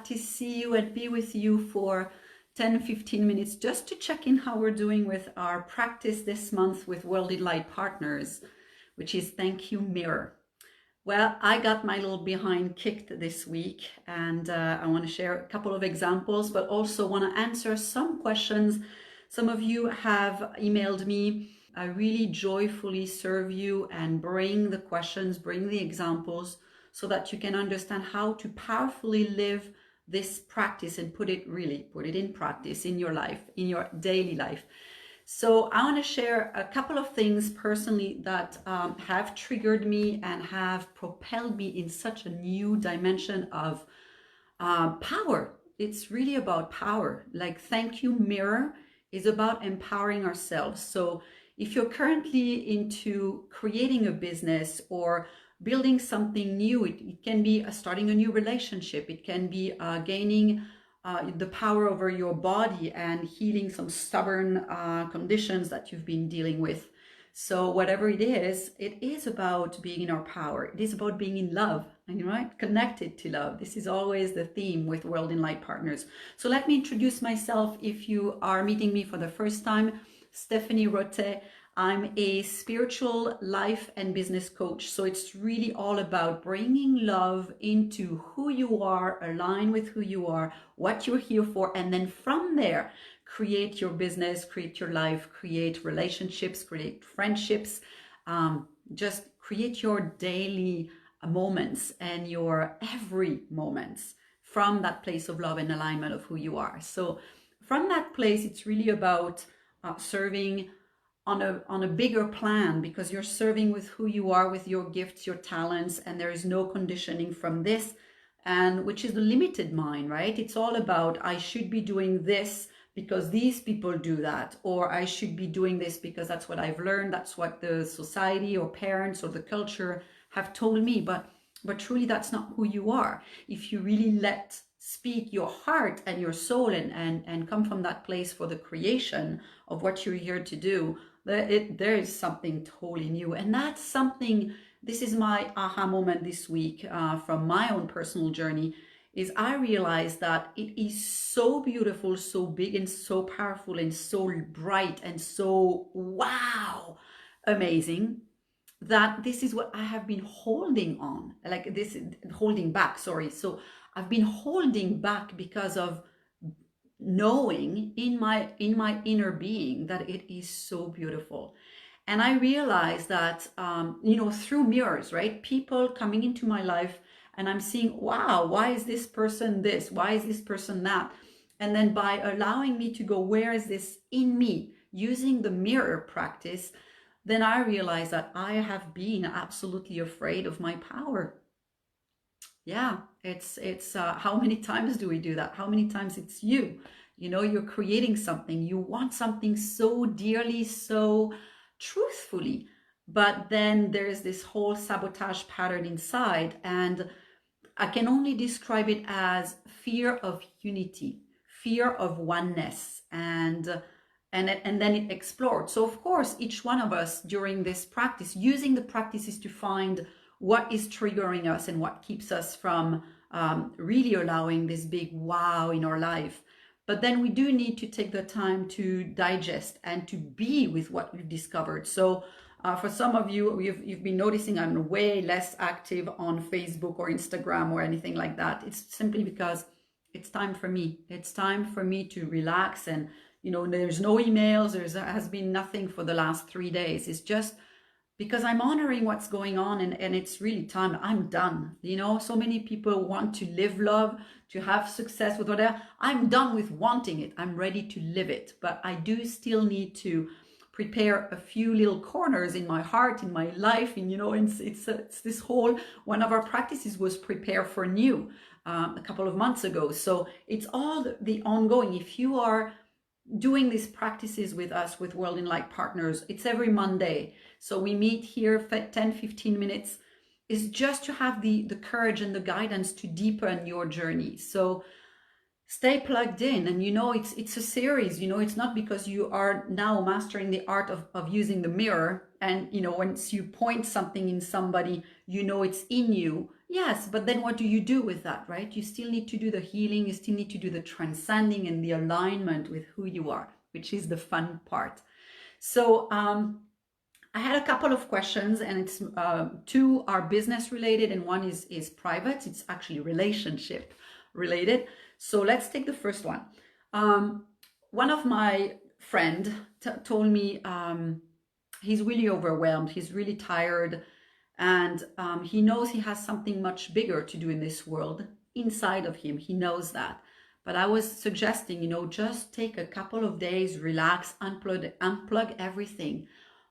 to see you and be with you for 10-15 minutes just to check in how we're doing with our practice this month with World INLIGHT Partners, which is Thank You Mirror. Well, I got my little behind kicked this week, and I want to share a couple of examples, but also want to answer some questions. Some of you have emailed me. I really joyfully serve you and bring the questions, bring the examples, so that you can understand how to powerfully live this practice and put it in practice in your life, in your daily life. So I want to share a couple of things personally that have triggered me and have propelled me in such a new dimension of power. It's really about power. Like Thank You Mirror is about empowering ourselves. So if you're currently into creating a business or building something new, it can be starting a new relationship. It can be gaining the power over your body and healing some stubborn conditions that you've been dealing with. So whatever it is about being in our power. It is about being in love, and right, connected to love. This is always the theme with World INLIGHT Partners. So let me introduce myself. If you are meeting me for the first time, Stéphanie Rottet. I'm a spiritual life and business coach. So it's really all about bringing love into who you are, align with who you are, what you're here for, and then from there, create your business, create your life, create relationships, create friendships, just create your daily moments and your every moments from that place of love and alignment of who you are. So from that place, it's really about serving on a bigger plan, because you're serving with who you are, with your gifts, your talents, and there is no conditioning from this, and which is the limited mind, right? It's all about, I should be doing this because these people do that, or I should be doing this because that's what I've learned, that's what the society or parents or the culture have told me. But truly, that's not who you are. If you really let speak your heart and your soul and come from that place for the creation of what you're here to do, there is something totally new. And that's something, this is my aha moment this week from my own personal journey, is I realized that it is so beautiful, so big, and so powerful, and so bright, and so wow, amazing, that this is what I have been holding on, like this, holding back, sorry. So I've been holding back because of knowing in my inner being that it is so beautiful. And I realized that, through mirrors, right? People coming into my life and I'm seeing, wow, why is this person this? Why is this person that? And then by allowing me to go, where is this in me? Using the mirror practice, then I realized that I have been absolutely afraid of my power. Yeah, it's how many times do we do that? How many times it's you're creating something, you want something so dearly, so truthfully, but then there's this whole sabotage pattern inside, and I can only describe it as fear of unity, fear of oneness, and then it explored. So of course, each one of us during this practice, using the practices to find what is triggering us and what keeps us from really allowing this big wow in our life. But then we do need to take the time to digest and to be with what we've discovered. So for some of you, you've been noticing I'm way less active on Facebook or Instagram or anything like that. It's simply because it's time for me. It's time for me to relax, and there's no emails. There has been nothing for the last 3 days. It's just because I'm honoring what's going on, and it's really time. I'm done. So many people want to live love, to have success with whatever. I'm done with wanting it. I'm ready to live it. But I do still need to prepare a few little corners in my heart, in my life. And, it's this whole, one of our practices was prepare for new a couple of months ago. So it's all the ongoing. If you are doing these practices with us, with World INLIGHT Partners, it's every Monday. So we meet here for 10-15 minutes, is just to have the courage and the guidance to deepen your journey. So stay plugged in, and it's a series. It's not because you are now mastering the art of using the mirror, and once you point something in somebody, it's in you, Yes, but then what do you do with that, right? You still need to do the healing, you still need to do the transcending and the alignment with who you are, which is the fun part. So I had a couple of questions, and it's two are business related and one is private. It's actually relationship related. So let's take the first one. One of my friend told me he's really overwhelmed, he's really tired, and he knows he has something much bigger to do in this world inside of him. He knows that. But I was suggesting, just take a couple of days, relax, unplug everything.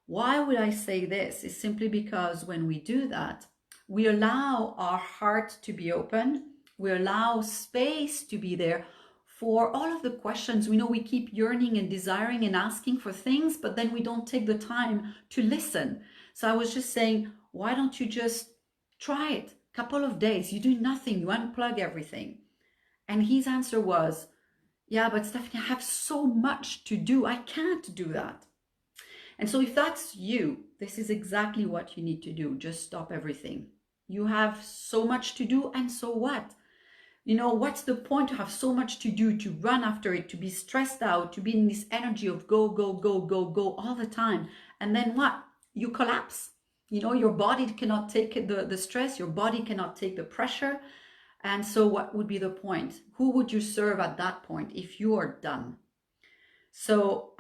Why would I say this? It's simply because when we do that, we allow our heart to be open. We allow space to be there for all of the questions. We keep yearning and desiring and asking for things, but then we don't take the time to listen. So I was just saying, why don't you just try it? Couple of days, you do nothing, you unplug everything. And his answer was, yeah, but Stephanie, I have so much to do. I can't do that. And so if that's you, this is exactly what you need to do. Just stop everything. You have so much to do, and so what? What's the point to have so much to do, to run after it, to be stressed out, to be in this energy of go, go, go, go, go all the time? And then what? You collapse. Your body cannot take the stress, your body cannot take the pressure. And so what would be the point? Who would you serve at that point if you are done? So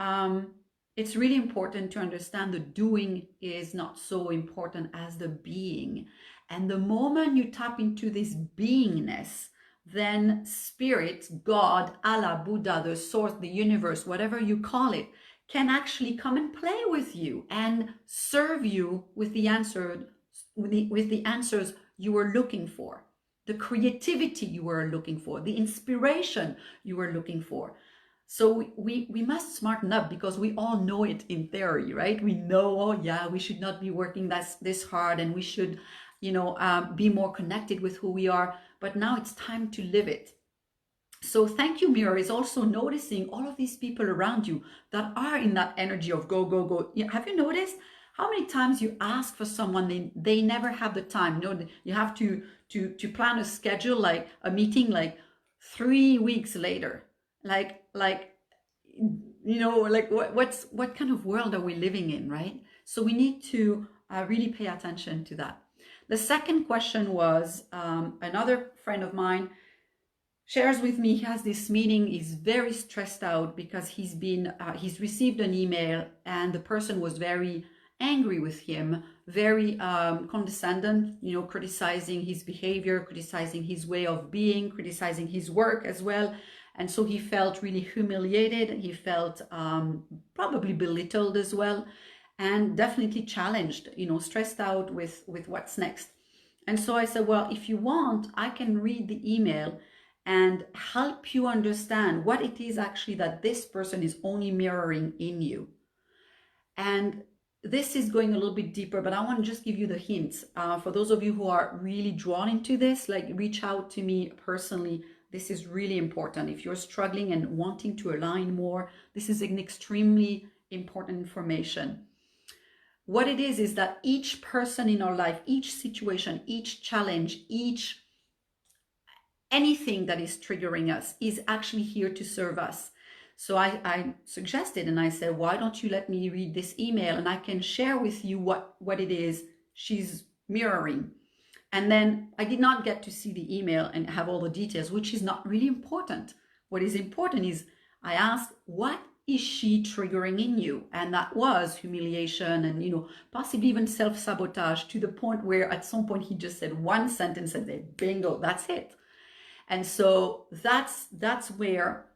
it's really important to understand the doing is not so important as the being. And the moment you tap into this beingness, then spirit, God, Allah, Buddha, the source, the universe, whatever you call it, can actually come and play with you and serve you with the answers you were looking for, the creativity you were looking for, the inspiration you were looking for. So we must smarten up, because we all know it in theory, right? We know, oh yeah, we should not be working this hard, and we should, be more connected with who we are. But now it's time to live it. So thank you, mirror, is also noticing all of these people around you that are in that energy of go, go, go. Have you noticed how many times you ask for someone, they never have the time? You have to plan a schedule, like a meeting, like 3 weeks later. Like what kind of world are we living in, right? So we need to really pay attention to that. The second question was, another friend of mine shares with me, he has this meeting, he's very stressed out because he's received an email and the person was very angry with him, very condescending, criticizing his behavior, criticizing his way of being, criticizing his work as well. And so he felt really humiliated. He felt probably belittled as well, and definitely challenged, stressed out with what's next. And so I said, well, if you want, I can read the email and help you understand what it is actually that this person is only mirroring in you. And this is going a little bit deeper, but I want to just give you the hints. For those of you who are really drawn into this, reach out to me personally. This is really important. If you're struggling and wanting to align more, this is an extremely important information. What it is that each person in our life, each situation, each challenge, anything that is triggering us is actually here to serve us. So I suggested, and I said, why don't you let me read this email and I can share with you what it is she's mirroring. And then I did not get to see the email and have all the details, which is not really important. What is important is I asked, what is she triggering in you? And that was humiliation and, possibly even self-sabotage, to the point where at some point he just said one sentence and said, bingo, that's it. And so that's where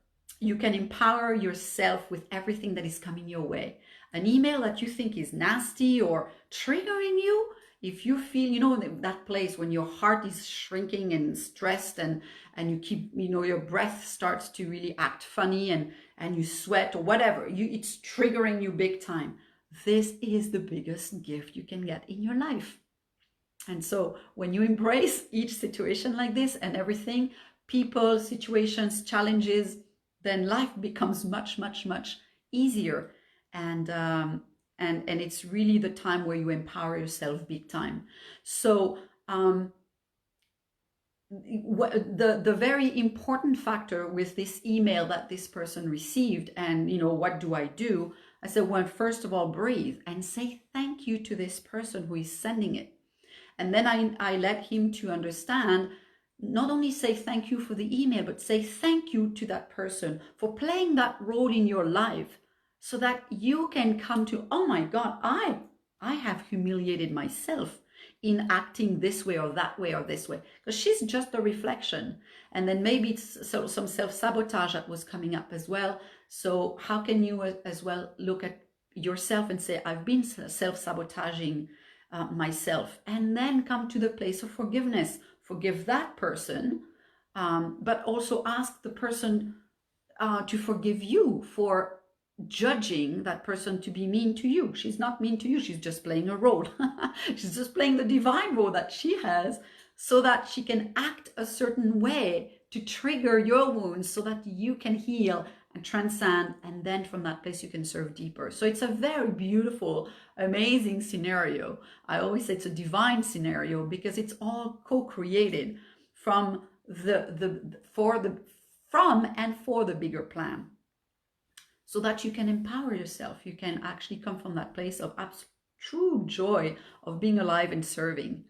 you can empower yourself with everything that is coming your way. An email that you think is nasty or triggering you, if you feel, that place when your heart is shrinking and stressed and you keep, your breath starts to really act funny and you sweat or whatever, it's triggering you big time. This is the biggest gift you can get in your life. And so when you embrace each situation like this and everything, people, situations, challenges, then life becomes much, much, much easier. And it's really the time where you empower yourself big time. So the very important factor with this email that this person received, and what do I do? I said, well, first of all, breathe and say thank you to this person who is sending it. And then I let him to understand, not only say thank you for the email, but say thank you to that person for playing that role in your life, so that you can come to, oh my God, I have humiliated myself in acting this way or that way or this way, because she's just a reflection. And then maybe it's some self-sabotage that was coming up as well. So how can you as well look at yourself and say, I've been self-sabotaging myself, and then come to the place of forgiveness. Forgive that person, but also ask the person to forgive you for judging that person to be mean to you. She's not mean to you, she's just playing a role. She's just playing the divine role that she has, so that she can act a certain way to trigger your wounds, so that you can heal and transcend, and then from that place you can serve deeper. So it's a very beautiful, amazing scenario. I always say it's a divine scenario, because it's all co-created from and for the bigger plan, so that you can empower yourself. You can actually come from that place of true joy of being alive and serving.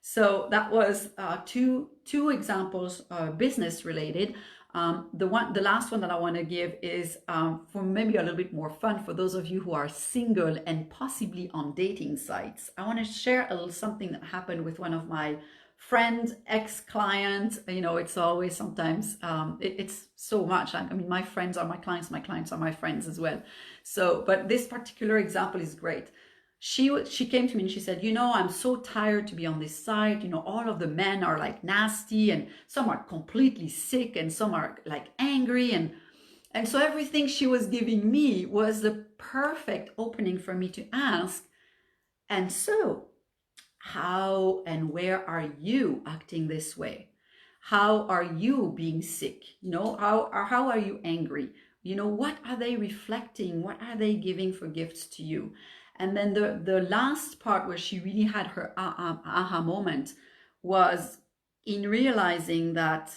So that was two examples, business related. The last one that I want to give is for maybe a little bit more fun for those of you who are single and possibly on dating sites. I want to share a little something that happened with one of my friend, ex-client. It's always sometimes it's so much. I mean, my friends are my clients are my friends as well. So, but this particular example is great. She came to me and she said, I'm so tired to be on this site. All of the men are like nasty, and some are completely sick, and some are like angry, and so everything she was giving me was the perfect opening for me to ask, and so how and where are you acting this way? How are you being sick? How are you angry? What are they reflecting? What are they giving for gifts to you? And then the last part where she really had her aha moment was in realizing that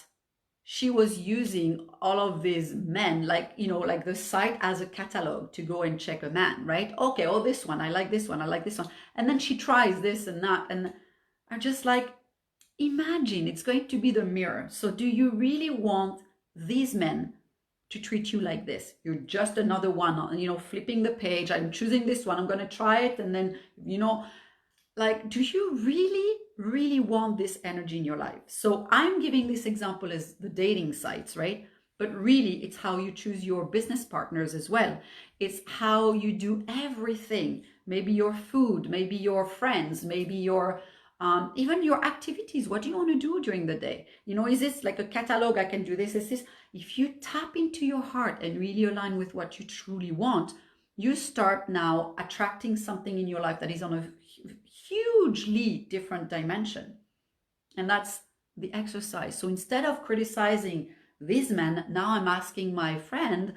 she was using all of these men, like the site as a catalog to go and check a man, right? Okay, oh, this one, I like this one, I like this one. And then she tries this and that. And I'm just like, imagine it's going to be the mirror. So do you really want these men to treat you like this? You're just another one, flipping the page. I'm choosing this one, I'm going to try it. And then, like, do you really want this energy in your life? So I'm giving this example as the dating sites, right? But really, it's how you choose your business partners as well. It's how you do everything. Maybe your food, maybe your friends, maybe your even your activities. What do you want to do during the day? Is this like a catalog? I can do this, this. If you tap into your heart and really align with what you truly want, you start now attracting something in your life that is on a hugely different dimension. And that's the exercise. So instead of criticizing these men, now I'm asking my friend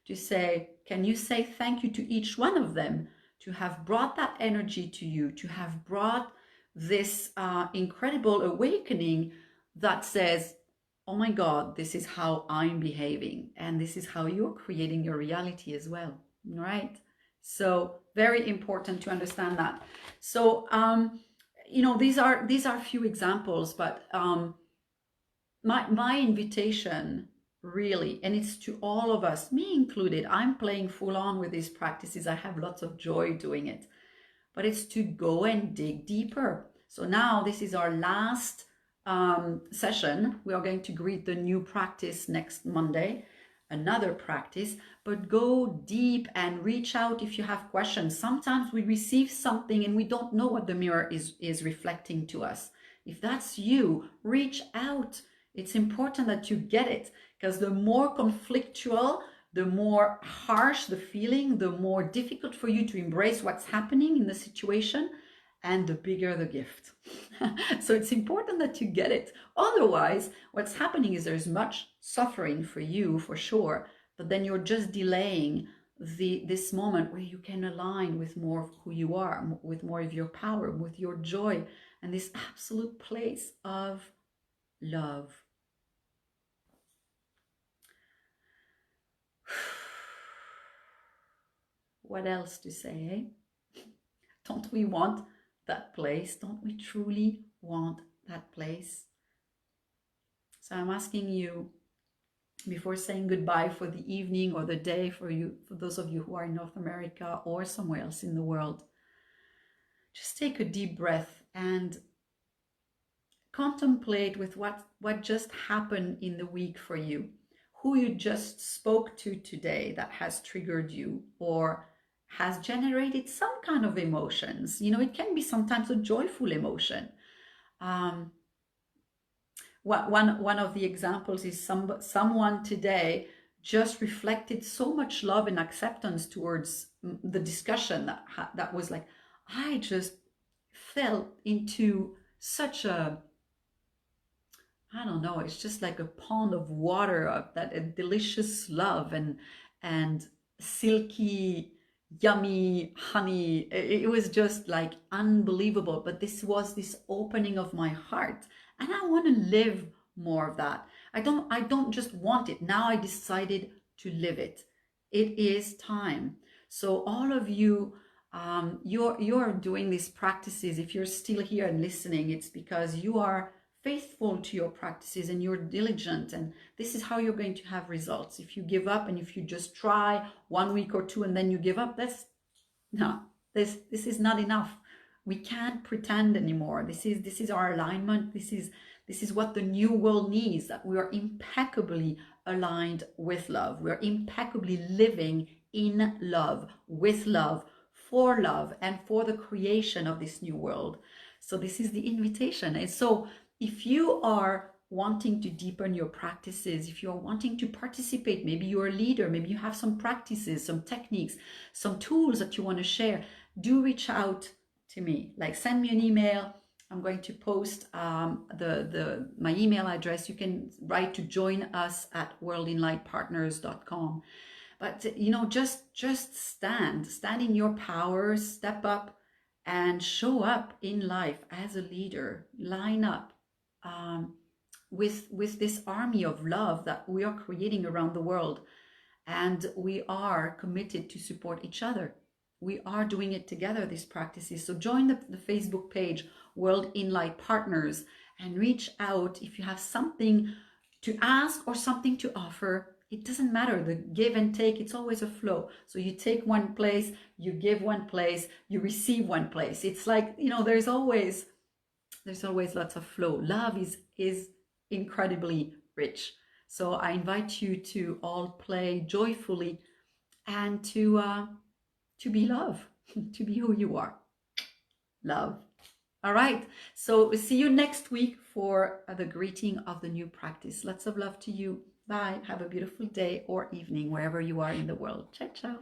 to say, can you say thank you to each one of them to have brought that energy to you, to have brought this incredible awakening that says, oh my God, this is how I'm behaving, and this is how you're creating your reality as well, right? So very important to understand that. So these are few examples, but my invitation really, and it's to all of us, me included, I'm playing full on with these practices. I have lots of joy doing it, but it's to go and dig deeper. So now this is our last session. We are going to greet the new practice next Monday, another practice, but go deep and reach out if you have questions. Sometimes we receive something and we don't know what the mirror is reflecting to us. If that's you, reach out. It's important that you get it, because the more conflictual, the more harsh the feeling, the more difficult for you to embrace what's happening in the situation, and the bigger the gift. So it's important that you get it. Otherwise, what's happening is there's much suffering for you, for sure, but then you're just delaying this moment where you can align with more of who you are, with more of your power, with your joy, and this absolute place of love. What else to say, eh? Don't we want that place? Don't we truly want that place? So I'm asking you, before saying goodbye for the evening or the day for you, for those of you who are in North America or somewhere else in the world, just take a deep breath and contemplate with what just happened in the week for you, who you just spoke to today that has triggered you or has generated some kind of emotions. You know, it can be sometimes a joyful emotion. One of the examples is someone today just reflected so much love and acceptance towards the discussion that was like, I just fell into such a, I don't know, it's just like a pond of water of that delicious love and silky, yummy honey. It was just like unbelievable. But this was this opening of my heart, and I want to live more of that. I don't just want it. Now I decided to live it. It is time. So all of you, you're doing these practices. If you're still here and listening, it's because you are faithful to your practices and you're diligent, and this is how you're going to have results. If you give up and if you just try 1 week or two and then you give up, this is not enough. We can't pretend anymore. This is our alignment. This is what the new world needs, that we are impeccably aligned with love. We are impeccably living in love, with love, for love, and for the creation of this new world. So this is the invitation. And so if you are wanting to deepen your practices, if you're wanting to participate, maybe you're a leader, maybe you have some practices, some techniques, some tools that you want to share, do reach out to me. Like, send me an email. I'm going to post my email address. You can write to join us at worldinlightpartners.com. But you know, just stand in your power, step up and show up in life as a leader. Line up with this army of love that we are creating around the world, and we are committed to support each other. We are doing it together, these practices. So join the Facebook page, World INLIGHT Partners, and reach out if you have something to ask or something to offer. It doesn't matter, the give and take, it's always a flow. So you take one place, you give one place, you receive one place. It's like, you know, there's always lots of flow. Love is incredibly rich. So I invite you to all play joyfully and to be love, to be who you are. Love. All right. So we'll see you next week for the greeting of the new practice. Lots of love to you. Bye. Have a beautiful day or evening wherever you are in the world. Ciao, ciao.